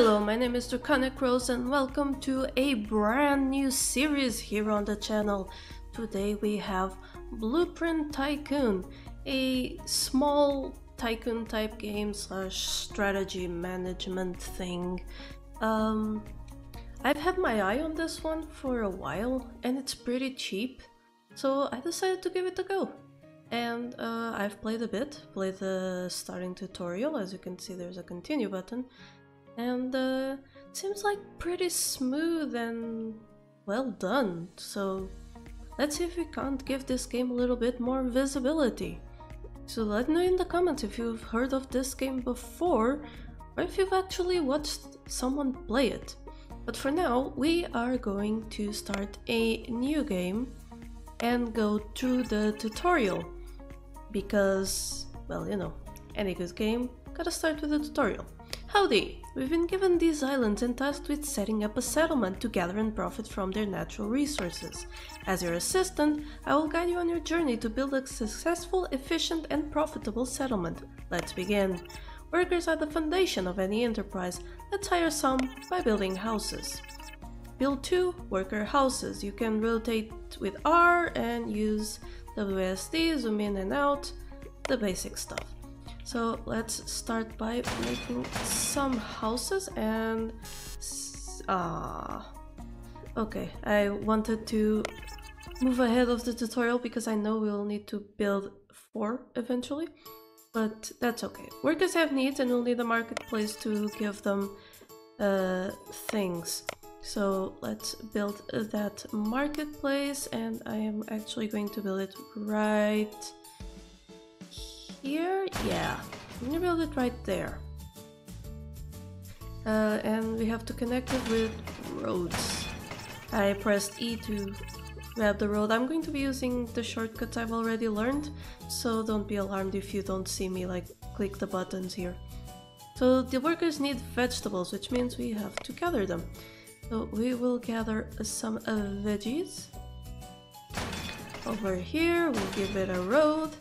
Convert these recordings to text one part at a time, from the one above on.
Hello, my name is Draconicrose and welcome to a brand new series here on the channel. Today we have Blueprint Tycoon, a small tycoon type game slash strategy management thing. I've had my eye on this one for a while and it's pretty cheap, so I decided to give it a go. And I've played a bit, played the starting tutorial. As you can see, there's a continue button. And it seems like pretty smooth and well done. So let's see if we can't give this game a little bit more visibility. So let me know in the comments if you've heard of this game before, or if you've actually watched someone play it. But for now, we are going to start a new game and go through the tutorial. Because, well, you know, any good game gotta start with a tutorial. Howdy! We've been given these islands and tasked with setting up a settlement to gather and profit from their natural resources. As your assistant, I will guide you on your journey to build a successful, efficient and profitable settlement. Let's begin. Workers are the foundation of any enterprise. Let's hire some by building houses. Build 2 worker houses. You can rotate with R and use WSD, zoom in and out, the basic stuff. So let's start by making some houses and... okay, I wanted to move ahead of the tutorial because I know we'll need to build 4 eventually, but that's okay. Workers have needs and we'll need a marketplace to give them things. So let's build that marketplace, and I am actually going to build it right here. Yeah, I'm gonna build it right there. And we have to connect it with roads. I pressed E to grab the road. I'm going to be using the shortcuts I've already learned, so don't be alarmed if you don't see me like click the buttons here. So the workers need vegetables, which means we have to gather them. So we will gather some veggies over here. We'll give it a road,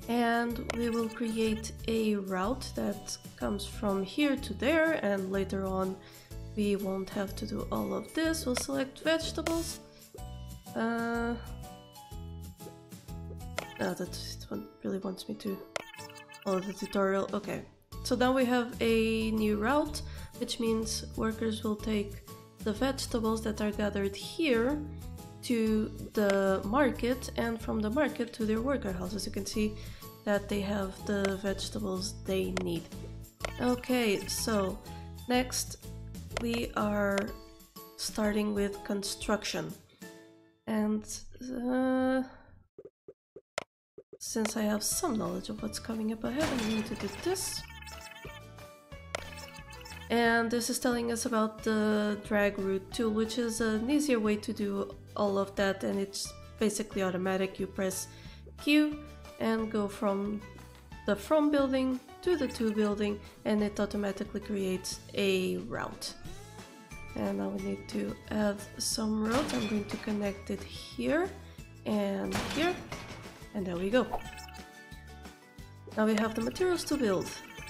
and we will create a route that comes from here to there, and later on we won't have to do all of this. We'll select vegetables. That one really wants me to follow the tutorial. Okay, so now we have a new route, which means workers will take the vegetables that are gathered here to the market, and from the market to their worker houses. You can see that they have the vegetables they need. Okay, so next we are starting with construction. And since I have some knowledge of what's coming up ahead, I'm going to do this. And this is telling us about the drag route tool, which is an easier way to do all of that, and it's basically automatic. You press Q and go from the from building to the to building, and it automatically creates a route. And now we need to add some roads. I'm going to connect it here and here, and there we go. Now we have the materials to build.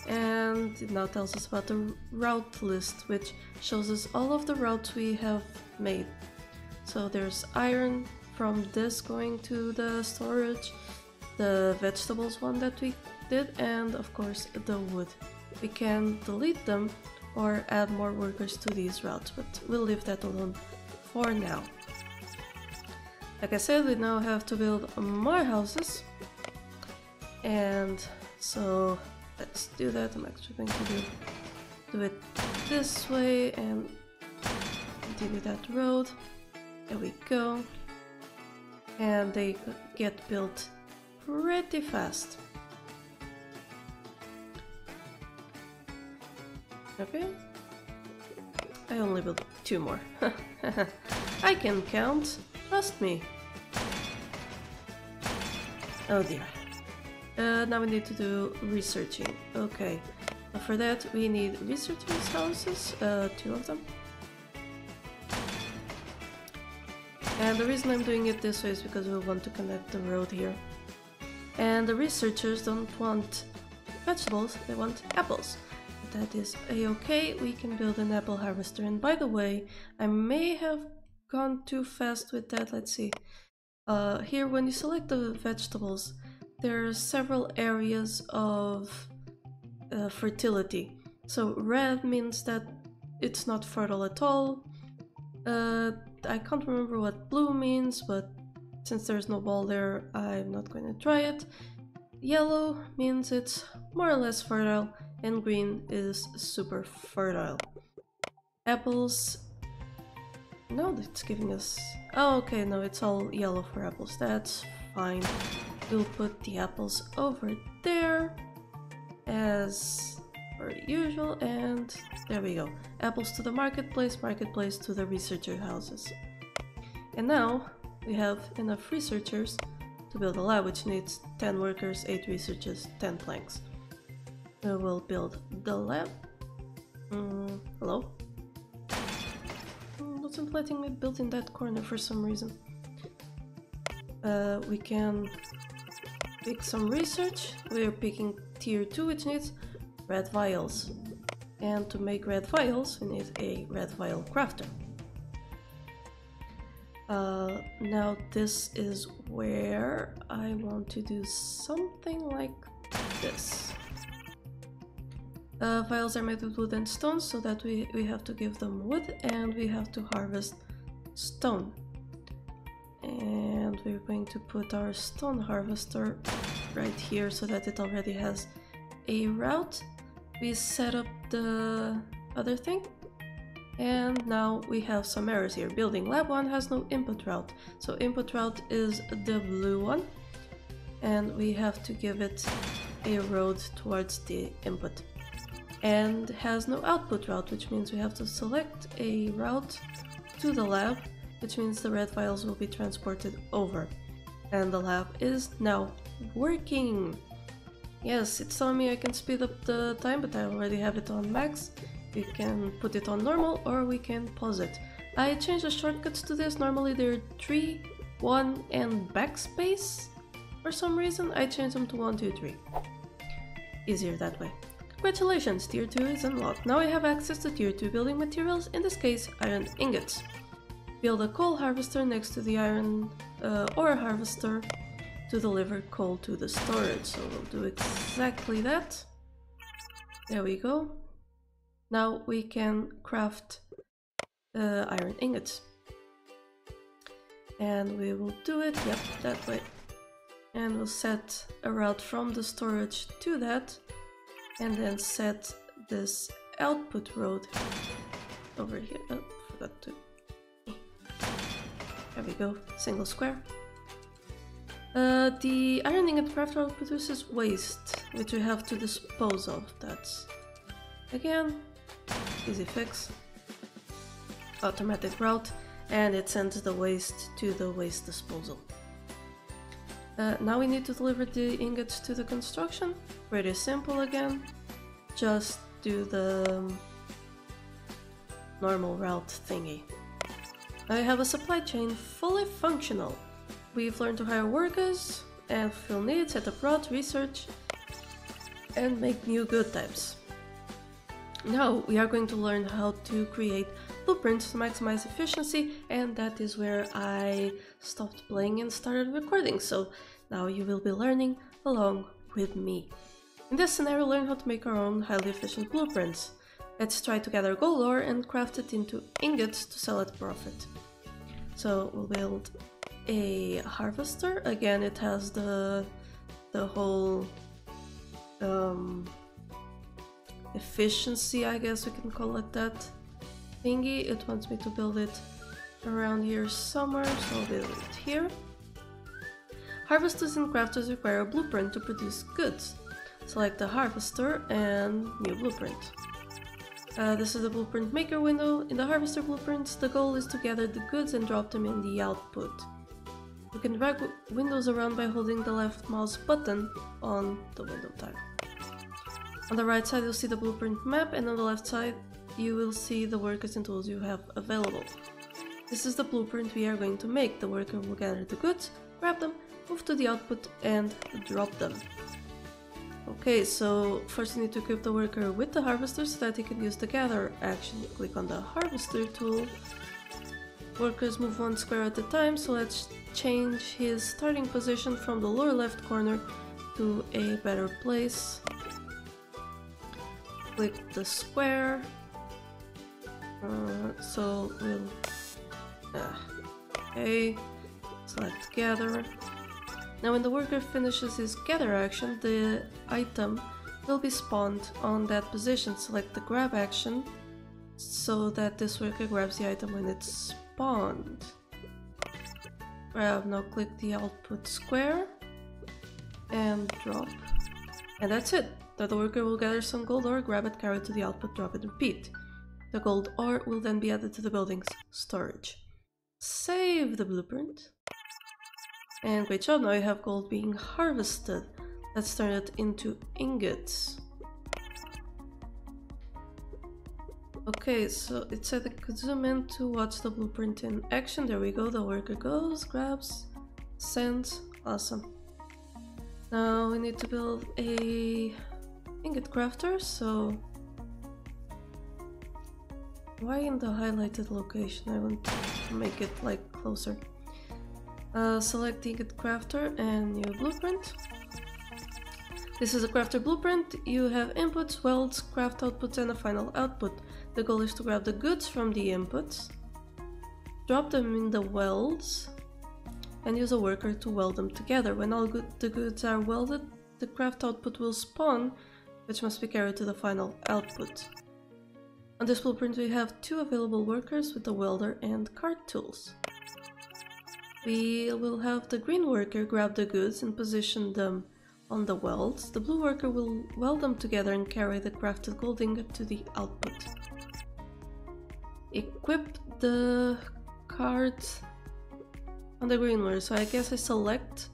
And it now tells us about the route list, which shows us all of the routes we have made. So there's iron from this going to the storage, the vegetables one that we did, and of course the wood. We can delete them or add more workers to these routes, but we'll leave that alone for now. Like I said, we now have to build more houses, and so let's do that. I'm actually going to do it this way and continue that road. There we go. And they get built pretty fast. Okay. I only built 2 more. I can count. Trust me. Oh dear. Now we need to do researching. Okay, for that we need researchers' houses, 2 of them. And the reason I'm doing it this way is because we want to connect the road here. And the researchers don't want vegetables, they want apples. that is a-okay. We can build an apple harvester. And by the way, I may have gone too fast with that. Let's see. Here, when you select the vegetables, there are several areas of fertility. So red means that it's not fertile at all. I can't remember what blue means, but since there's no ball there, I'm not going to try it. Yellow means it's more or less fertile, and green is super fertile. Apples... No, it's giving us... Oh, okay, no, it's all yellow for apples. That's fine. We'll put the apples over there, as per usual, and there we go. Apples to the marketplace, marketplace to the researcher houses. And now we have enough researchers to build a lab, which needs 10 workers, 8 researchers, 10 planks. We will build the lab. Hello? Wasn't letting me build in that corner for some reason. We can pick some research. We are picking tier 2, which needs red vials. And to make red vials, we need a red vial crafter. Now this is where I want to do something like this. Vials are made with wood and stone, so that we have to give them wood and we have to harvest stone. And we're going to put our stone harvester right here so that it already has a route. We set up the other thing. And now we have some errors here. Building lab 1 has no input route. So input route is the blue one. And we have to give it a road towards the input. And has no output route, which means we have to select a route to the lab, which means the red vials will be transported over. And the lab is now working. Yes, it's telling me I can speed up the time, but I already have it on max. We can put it on normal or we can pause it. I changed the shortcuts to this. Normally they're 3, 1 and backspace. For some reason I changed them to 1, 2, 3. Easier that way. Congratulations, tier 2 is unlocked. Now I have access to tier 2 building materials, in this case iron ingots. Build a coal harvester next to the iron ore harvester to deliver coal to the storage. So we'll do exactly that. There we go. Now we can craft iron ingots. And we will do it, yep, that way. And we'll set a route from the storage to that. And then set this output road over here. Oh, forgot to. There we go, single square. The iron ingot craft route produces waste, which we have to dispose of. That's, again, easy fix. Automatic route, and it sends the waste to the waste disposal. Now we need to deliver the ingots to the construction. Pretty simple again. Just do the normal route thingy. I have a supply chain fully functional. We've learned to hire workers and fulfill needs, set up routes, research, and make new good types. Now we are going to learn how to create blueprints to maximize efficiency, and that is where I stopped playing and started recording, so now you will be learning along with me. In this scenario, learn how to make our own highly efficient blueprints. Let's try to gather gold ore and craft it into ingots to sell at profit. So we'll build a harvester. Again, it has the whole efficiency, I guess we can call it that, thingy. It wants me to build it around here somewhere, so I'll build it here. Harvesters and crafters require a blueprint to produce goods. Select the harvester and new blueprint. This is the blueprint maker window. In the harvester blueprints, the goal is to gather the goods and drop them in the output. You can drag windows around by holding the left mouse button on the window tile. On the right side you'll see the blueprint map, and on the left side you will see the workers and tools you have available. This is the blueprint we are going to make. The worker will gather the goods, grab them, move to the output and drop them. Okay, so first you need to equip the worker with the harvester so that he can use the gather action. Click on the harvester tool. Workers move 1 square at a time, so let's change his starting position from the lower left corner to a better place. Click the square. So we'll... okay, select gather. Now when the worker finishes his gather action, the item will be spawned on that position. Select the grab action so that this worker grabs the item when it's spawned. Grab, now click the output square and drop. And that's it. Now the worker will gather some gold ore, grab it, carry it to the output, drop it, repeat. The gold ore will then be added to the building's storage. Save the blueprint. And great job, now you have gold being harvested. Let's turn it into ingots. Okay, so it said I could zoom in to watch the blueprint in action. There we go, the worker goes, grabs, sends, awesome. Now we need to build a ingot crafter, so... why in the highlighted location? I want to make it like closer. Select the ingot crafter and new blueprint. This is a crafter blueprint. You have inputs, welds, craft outputs, and a final output. The goal is to grab the goods from the inputs, drop them in the welds, and use a worker to weld them together. When all the goods are welded, the craft output will spawn, which must be carried to the final output. On this blueprint we have 2 available workers with the welder and cart tools. We will have the green worker grab the goods and position them on the welds. The blue worker will weld them together and carry the crafted gold ingot to the output. Equip the cart on the green worker. So I guess I select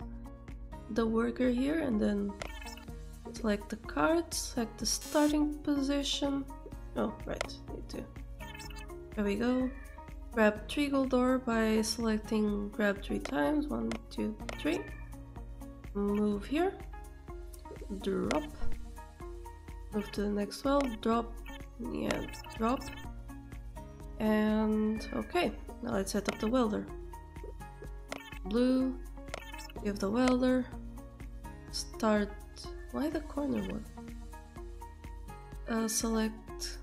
the worker here and then select the cart, select the starting position. Oh, right, need to. There we go. Grab 3 gold ore by selecting grab 3 times. 1, 2, 3. Move here. Drop. Move to the next well. Drop. Yeah, drop. And okay, now let's set up the welder. Blue. Give the welder. Start. Why the corner one? Select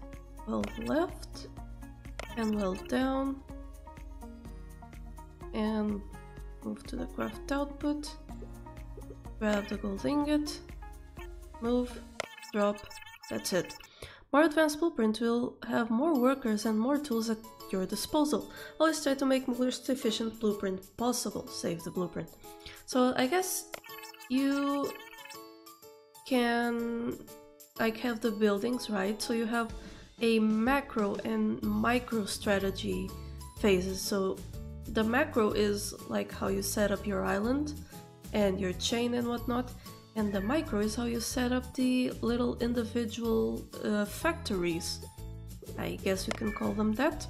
weld left. And weld down, and move to the craft output, grab the gold ingot, move, drop, that's it. More advanced blueprint will have more workers and more tools at your disposal. Always try to make the most efficient blueprint possible. Save the blueprint. So I guess you can like have the buildings, right? So you have a macro and micro strategy phases. So the macro is like how you set up your island and your chain and whatnot, and the micro is how you set up the little individual factories. I guess you can call them that.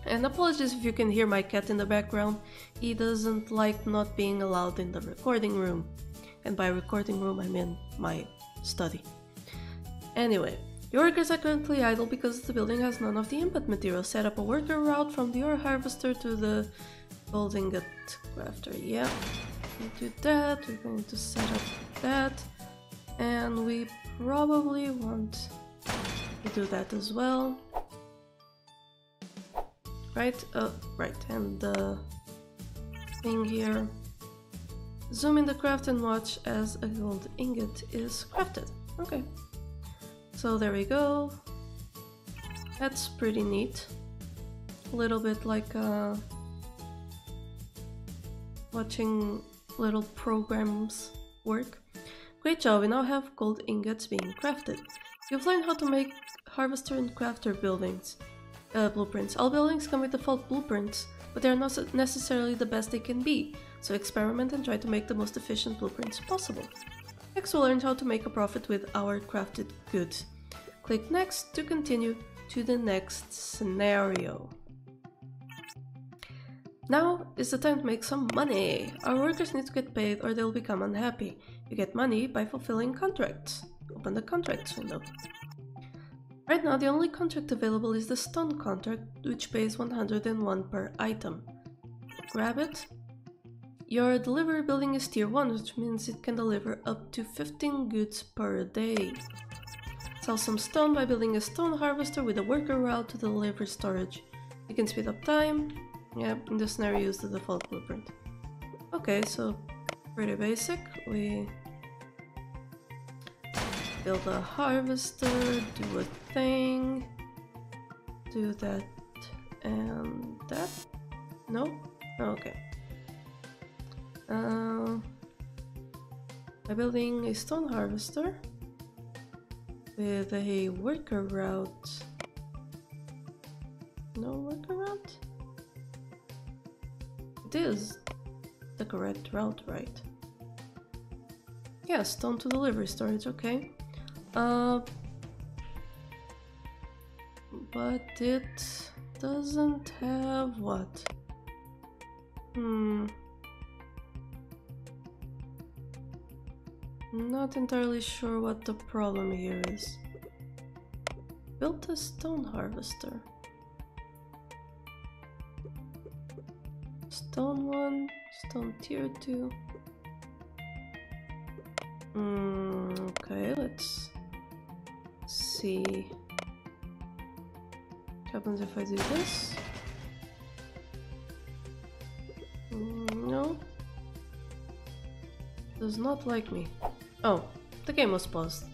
And apologies if you can hear my cat in the background. He doesn't like not being allowed in the recording room. And by recording room I mean my study. Anyway, your workers are currently idle because the building has none of the input material. Set up a worker route from the ore harvester to the gold ingot crafter. Yeah, we do that. We're going to set up that. And we probably want to do that as well. Right? Right. And the thing here. Zoom in the craft and watch as a gold ingot is crafted. Okay. So there we go. That's pretty neat. A little bit like watching little programs work. Great job, we now have gold ingots being crafted. You've learned how to make harvester and crafter buildings. Blueprints. All buildings come with default blueprints, but they are not necessarily the best they can be. So experiment and try to make the most efficient blueprints possible. Next we'll learn how to make a profit with our crafted goods. Click next to continue to the next scenario. Now is the time to make some money. Our workers need to get paid or they'll become unhappy. You get money by fulfilling contracts. Open the contracts window. Right now, the only contract available is the stone contract, which pays 101 per item. Grab it. Your delivery building is tier 1, which means it can deliver up to 15 goods per day. Sell some stone by building a stone harvester with a worker route to the delivery storage. You can speed up time. Yep, in this scenario use the default blueprint. Okay, so pretty basic. We build a harvester, do a thing, do that and that. No? Okay. By building a stone harvester with a worker route. No worker route? It is the correct route, right? Yeah, stone to delivery storage, okay. But it doesn't have what? Not entirely sure what the problem here is. Built a stone harvester. Stone 1, stone tier 2. Okay, let's see. What happens if I do this? No. Does not like me. Oh, the game was paused.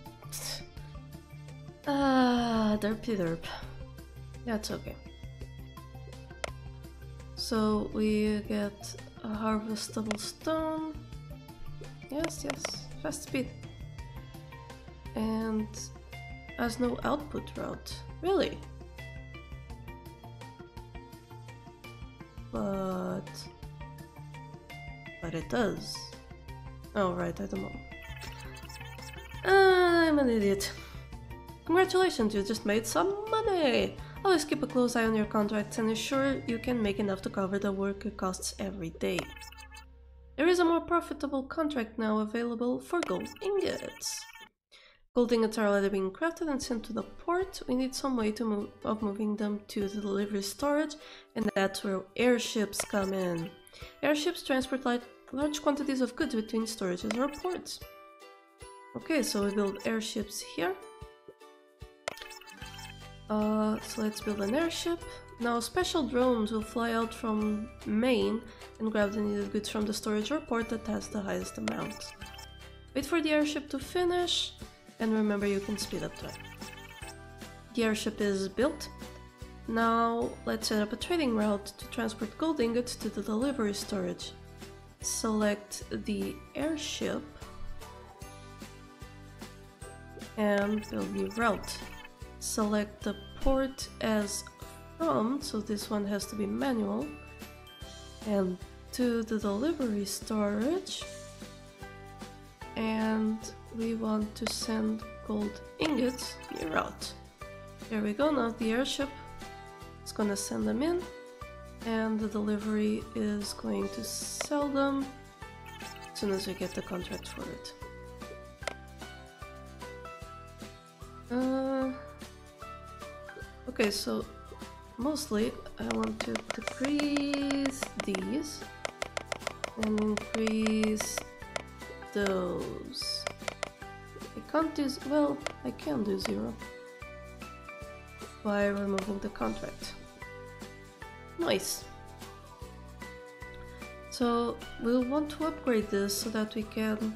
Derpy derp. That's okay. So we get a harvestable stone. Yes, fast speed. And has no output route. Really? But it does. Oh right, I don't know. I'm an idiot. Congratulations, you just made some money! Always keep a close eye on your contracts and ensure you can make enough to cover the worker costs every day. There is a more profitable contract now available for gold ingots. Gold ingots are already being crafted and sent to the port. We need some way of moving them to the delivery storage, and that's where airships come in. Airships transport large quantities of goods between storages or ports. Okay, so we build airships here. So let's build an airship. Now special drones will fly out from main and grab the needed goods from the storage or port that has the highest amount. Wait for the airship to finish, and remember you can speed up time. The airship is built. Now let's set up a trading route to transport gold ingots to the delivery storage. Select the airship and build new route. Select the port as from, so this one has to be manual, and to the delivery storage, and we want to send gold ingots via route. There we go. Now the airship is gonna send them in, and the delivery is going to sell them as soon as we get the contract for it. Okay, so mostly I want to decrease these and increase those. I can't do, well, I can do 0 by removing the contract. Nice. So we'll want to upgrade this so that we can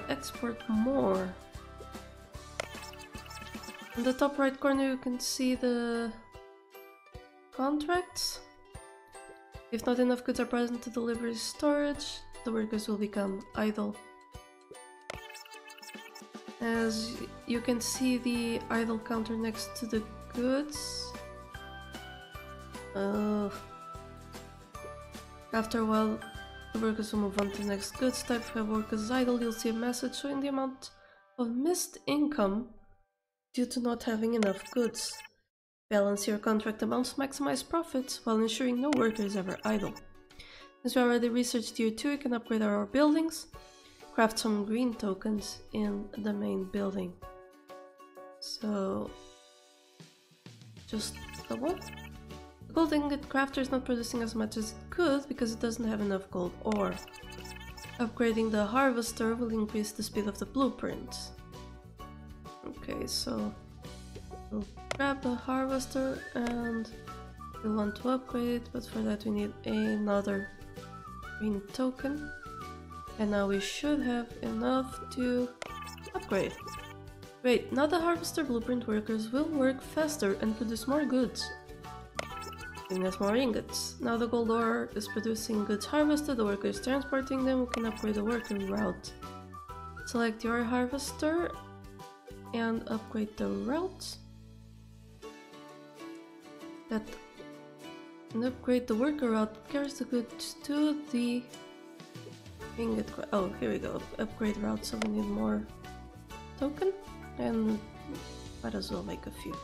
export more. In the top right corner you can see the contracts. If not enough goods are present to deliver storage, the workers will become idle. As you can see the idle counter next to the goods. After a while the workers will move on to the next goods type. If you have workers idle, you'll see a message showing the amount of missed income due to not having enough goods. Balance your contract amounts to maximize profits while ensuring no worker is ever idle. Since we already researched tier 2, we can upgrade our buildings. craft some green tokens in the main building. So just the what? The gold ingot crafter is not producing as much as it could because it doesn't have enough gold ore. Upgrading the harvester will increase the speed of the blueprints. Okay, so we'll grab the harvester and we want to upgrade it, but for that we need another green token. And now we should have enough to upgrade. Great, now the harvester blueprint workers will work faster and produce more goods, giving us more ingots. Now the gold ore is producing goods harvested, the worker is transporting them, we can upgrade the worker route. Select your harvester and upgrade the route. And upgrade the worker route carries the goods to the ingot. Oh, here we go. Upgrade route, so we need more token, and might as well make a few,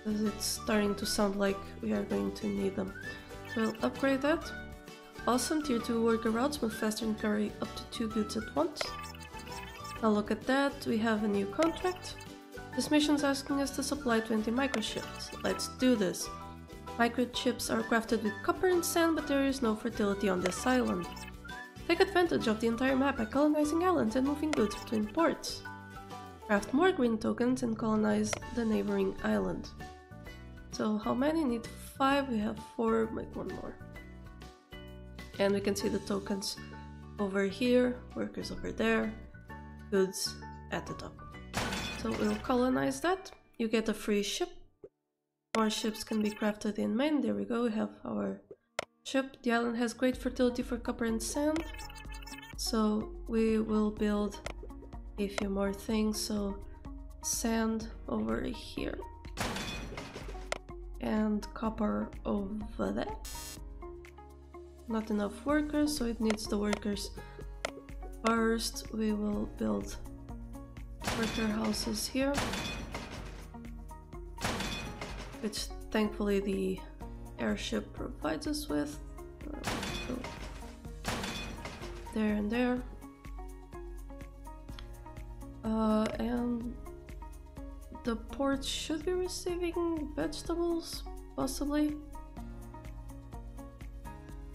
because it's starting to sound like we are going to need them. So we'll upgrade that. Awesome, tier 2 worker routes move faster and carry up to 2 goods at once. Now look at that, we have a new contract. This mission is asking us to supply 20 microchips. Let's do this. Microchips are crafted with copper and sand, but there is no fertility on this island. Take advantage of the entire map by colonizing islands and moving goods between ports. Craft more green tokens and colonize the neighboring island. So how many? Need 5, we have 4, make 1 more. And we can see the tokens over here, workers over there, goods at the top. So we'll colonize that. You get a free ship. More ships can be crafted in main. There we go, we have our ship. The island has great fertility for copper and sand. So we will build a few more things. So sand over here. And copper over there. Not enough workers, so it needs the workers first. We will build worker houses here, which thankfully the airship provides us with. So there and there. And the port should be receiving vegetables, possibly.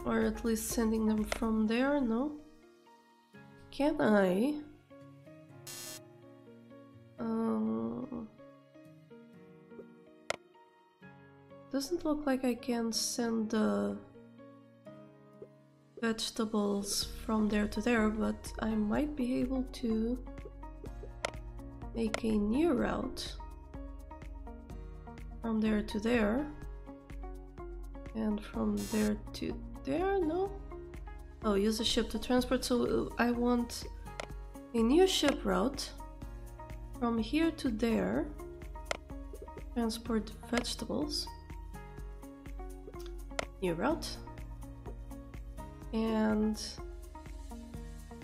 Or at least sending them from there, no? Can I? Doesn't look like I can send the vegetables from there to there, but I might be able to make a new route from there to there and from there to there. No? Oh, use a ship to transport. So I want a new ship route from here to there, transport vegetables. New route. And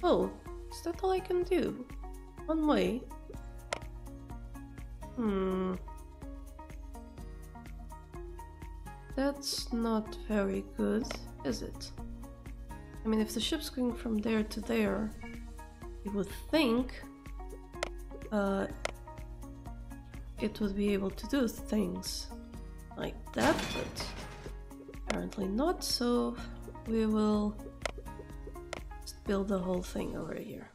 oh, is that all I can do? One way. That's not very good, is it? I mean, if the ship's going from there to there, you would think it would be able to do things like that, but apparently not, so we will just build the whole thing over here.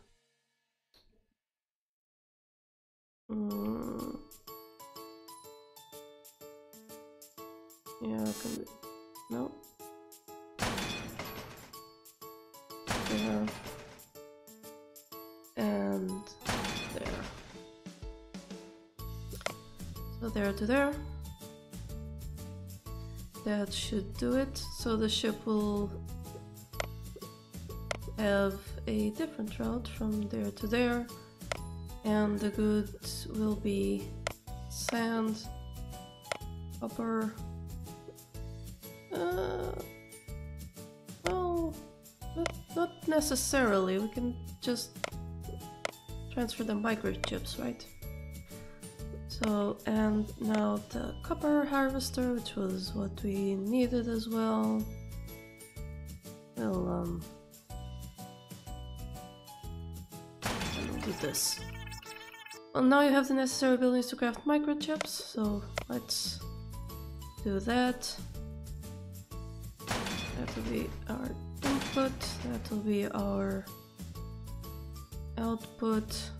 Yeah, can we... No. There. And there. So there to there. That should do it. So the ship will have a different route from there to there. And the goods will be sand, copper. Well, not necessarily. We can just transfer the microchips, right? So, and now the copper harvester, which was what we needed as well. We'll do this. Well, now you have the necessary buildings to craft microchips, so let's do that. That will be our input, that will be our output.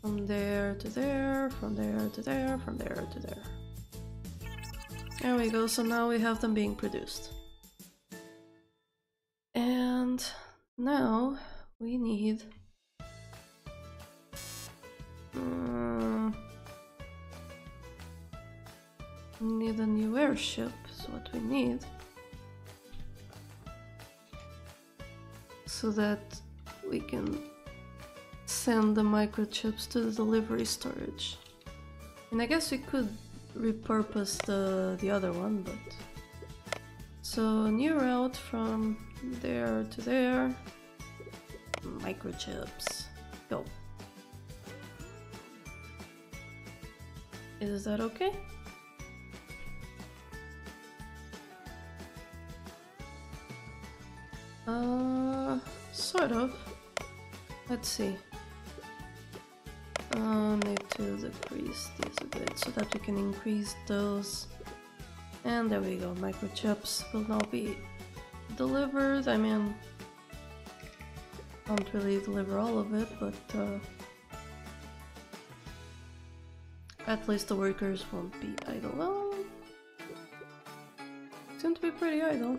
From there to there, from there to there, from there to there. There we go, so now we have them being produced. And now we need a new airship, is what we need, so that we can send the microchips to the delivery storage. And I guess we could repurpose the other one, but so new route from there to there, microchips, go. Is that okay? Sort of. Let's see. Need to decrease these a bit so that we can increase those. And there we go, microchips will now be delivered. I mean, can't really deliver all of it, but at least the workers won't be idle. Well, seem to be pretty idle.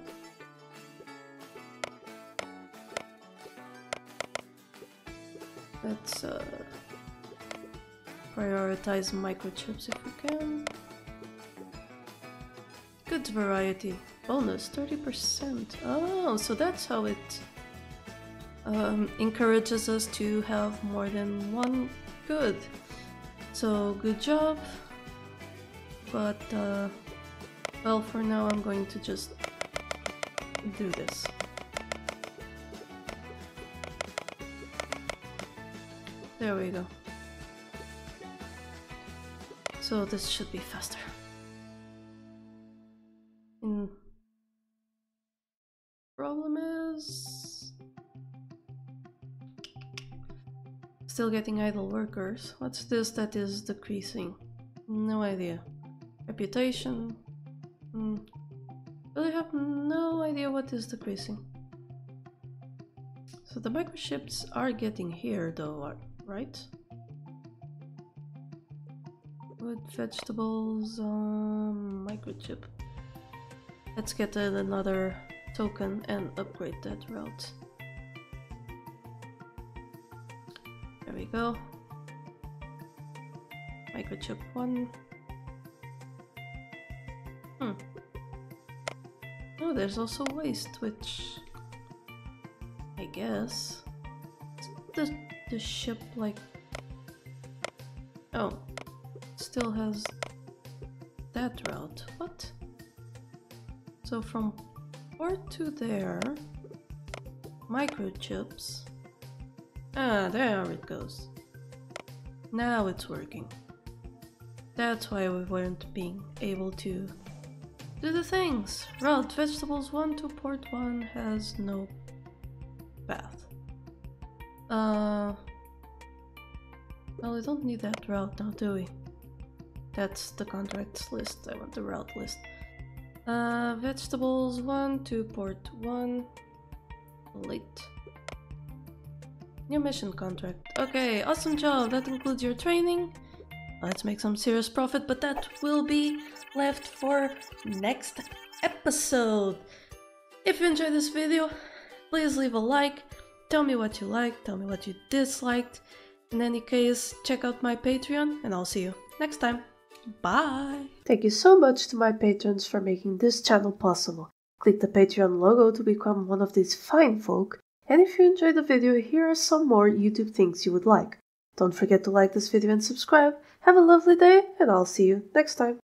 Let's prioritize microchips if we can. Goods variety bonus 30%. Oh, so that's how it encourages us to have more than one good. So good job, but well, for now I'm going to just do this. There we go. So this should be faster. Problem is still getting idle workers. What's this that is decreasing? No idea. Reputation. Really have no idea what is decreasing. So the microchips are getting here though, right? Wood, vegetables, microchip. Let's get another token and upgrade that route. There we go. Microchip 1. Oh, there's also waste, which I guess the ship like, oh, still has that route. What? So from port to there, microchips. Ah, there it goes. Now it's working. That's why we weren't being able to do the things. Route vegetables 1 to port 1 has no path. Well, we don't need that route now, do we? That's the contracts list. I want the route list. Vegetables 1 to port 1. Late. New mission contract. Okay, awesome job. That includes your training. Let's make some serious profit, but that will be left for next episode. If you enjoyed this video, please leave a like. Tell me what you liked, tell me what you disliked. In any case, check out my Patreon, and I'll see you next time. Bye! Thank you so much to my patrons for making this channel possible. Click the Patreon logo to become one of these fine folk. And if you enjoyed the video, here are some more YouTube things you would like. Don't forget to like this video and subscribe. Have a lovely day, and I'll see you next time.